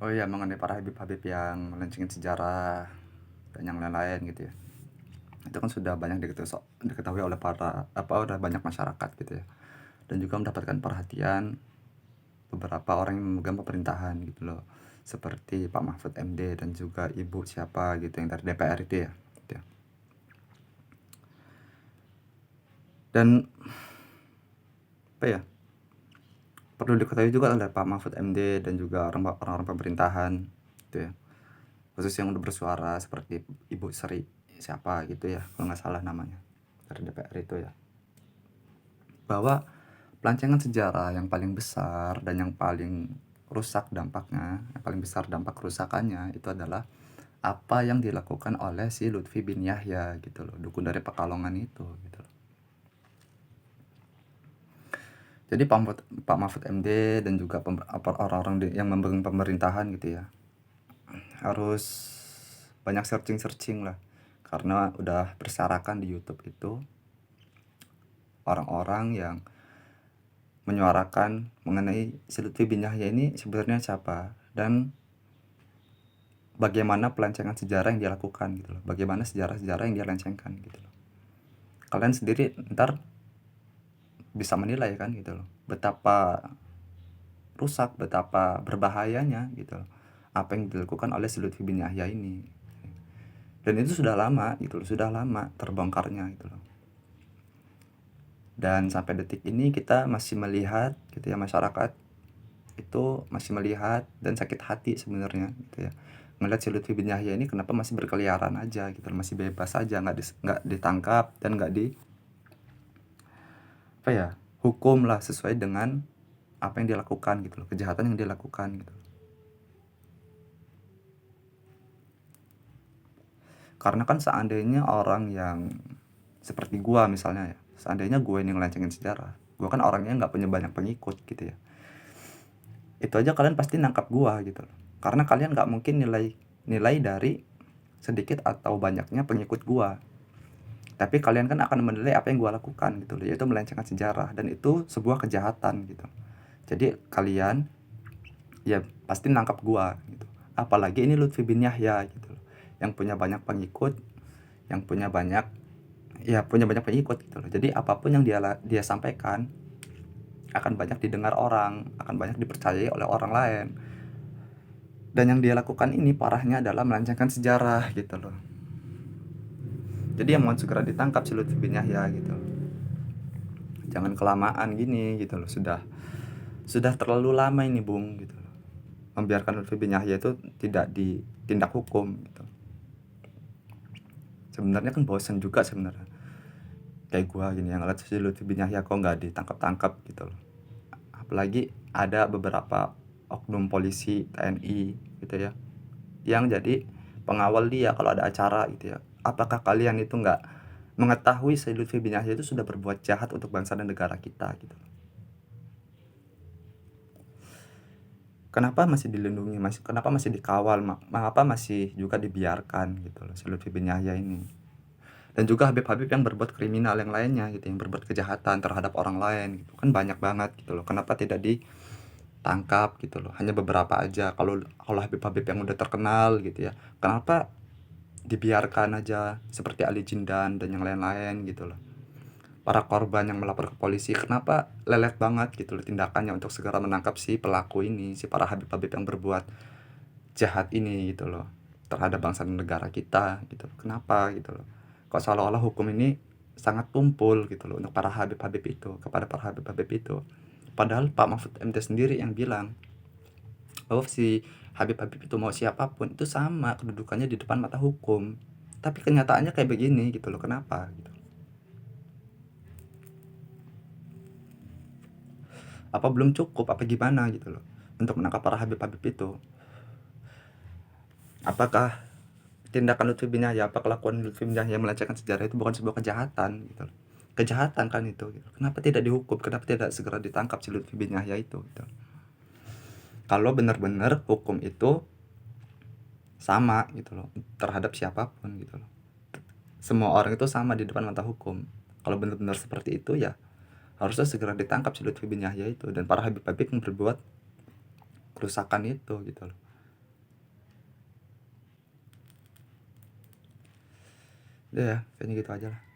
Oh iya, mengenai para habib-habib yang melencengin sejarah dan yang lain-lain gitu ya. Itu kan sudah banyak diketahui oleh udah banyak masyarakat gitu ya. Dan juga mendapatkan perhatian beberapa orang yang memegang pemerintahan gitu loh. Seperti Pak Mahfud MD dan juga Ibu siapa gitu yang dari DPR itu ya. Gitu ya. Dan apa ya? Perlu diketahui juga oleh Pak Mahfud MD dan juga orang-orang pemerintahan gitu ya. Khusus yang udah bersuara seperti Ibu Sri siapa gitu ya, kalau nggak salah namanya, dari DPR itu ya, bahwa pelancangan sejarah yang paling besar dan yang paling rusak dampaknya, yang paling besar dampak kerusakannya itu adalah apa yang dilakukan oleh si Lutfi bin Yahya gitu loh, dukun dari Pekalongan itu gitu loh. Jadi Pak Mahfud MD dan juga orang-orang yang memegang pemerintahan gitu ya, harus banyak searching lah, karena udah bersarakan di YouTube itu orang-orang yang menyuarakan mengenai si Lutfi bin Yahya ini sebenarnya siapa dan bagaimana pelancangan sejarah yang dia lakukan gitu loh, bagaimana sejarah-sejarah yang dia lencengkan gitu loh. Kalian sendiri ntar bisa menilai kan gitu loh, betapa rusak, betapa berbahayanya gitu loh apa yang dilakukan oleh si Lutfi bin Yahya ini. Dan itu sudah lama gitu loh, sudah lama terbongkarnya gitu loh. Dan sampai detik ini kita masih melihat gitu ya, masyarakat itu masih melihat dan sakit hati sebenarnya gitu ya, ngelihat si Lutfi bin Yahya ini kenapa masih berkeliaran aja gitu loh, masih bebas aja, nggak ditangkap dan nggak di apa ya, hukum lah sesuai dengan apa yang dia lakukan gitu loh, kejahatan yang dia lakukan gitu. Karena kan seandainya orang yang seperti gua misalnya ya, seandainya gue ini ngelencengin sejarah, gua kan orangnya nggak punya banyak pengikut gitu ya, itu aja kalian pasti nangkap gua gitu loh, karena kalian nggak mungkin nilai dari sedikit atau banyaknya pengikut gua, tapi kalian kan akan menilai apa yang gua lakukan gitu loh, yaitu melencengkan sejarah, dan itu sebuah kejahatan gitu. Jadi kalian ya pasti nangkap gua gitu, apalagi ini Lutfi bin Yahya gitu loh, yang punya banyak pengikut, yang punya banyak pengikut gitu loh. Jadi apapun yang dia sampaikan akan banyak didengar orang, akan banyak dipercayai oleh orang lain. Dan yang dia lakukan ini parahnya adalah melencengkan sejarah gitu loh. Jadi yang mau segera ditangkap si Lutfi bin Yahya gitu loh. Jangan kelamaan gini gitu loh. Sudah terlalu lama ini Bung gitu loh, membiarkan Lutfi bin Yahya itu tidak ditindak hukum gitu. Sebenarnya kan bosan juga sebenarnya, kayak gua gini yang ngeliat si Lutfi bin Yahya kok nggak ditangkap-tangkap gitu loh. Apalagi ada beberapa oknum polisi TNI gitu ya, yang jadi pengawal dia kalau ada acara gitu ya. Apakah kalian itu nggak mengetahui si Lutfi bin Yahya itu sudah berbuat jahat untuk bangsa dan negara kita gitu? Kenapa masih dilindungi, kenapa masih dikawal, mengapa masih juga dibiarkan gitu loh si Lutfi bin Yahya ini. Dan juga Habib-Habib yang berbuat kriminal yang lainnya gitu, yang berbuat kejahatan terhadap orang lain gitu, kan banyak banget gitu loh. Kenapa tidak ditangkap gitu loh, hanya beberapa aja. Kalau Habib-Habib yang udah terkenal gitu ya, kenapa dibiarkan aja, seperti Ali Jindan dan yang lain-lain gitu loh. Para korban yang melapor ke polisi, kenapa lelet banget gitu loh tindakannya untuk segera menangkap si pelaku ini, si para Habib-Habib yang berbuat jahat ini gitu loh, terhadap bangsa dan negara kita gitu. Kenapa gitu loh, kok seolah-olah hukum ini sangat tumpul gitu loh untuk para Habib-Habib itu, kepada para Habib-Habib itu. Padahal Pak Mahfud MD sendiri yang bilang bahwa si Habib-Habib itu mau siapapun itu sama kedudukannya di depan mata hukum. Tapi kenyataannya kayak begini gitu loh, kenapa gitu. Apa belum cukup apa gimana gitu loh untuk menangkap para Habib-Habib itu? Apakah tindakan Lutfi bin Yahya, apa kelakuan Lutfi bin Yahya melecehkan sejarah itu bukan sebuah kejahatan gitu loh? Kejahatan kan itu gitu. Kenapa tidak dihukum? Kenapa tidak segera ditangkap si Lutfi bin Yahya itu gitu. Kalau benar-benar hukum itu sama gitu loh terhadap siapapun gitu loh. Semua orang itu sama di depan mata hukum. Kalau benar-benar seperti itu ya harusnya segera ditangkap si Lutfi bin Yahya itu dan para Habib-Habib yang berbuat kerusakan itu gitu loh. Iya ya, kayaknya gitu aja lah.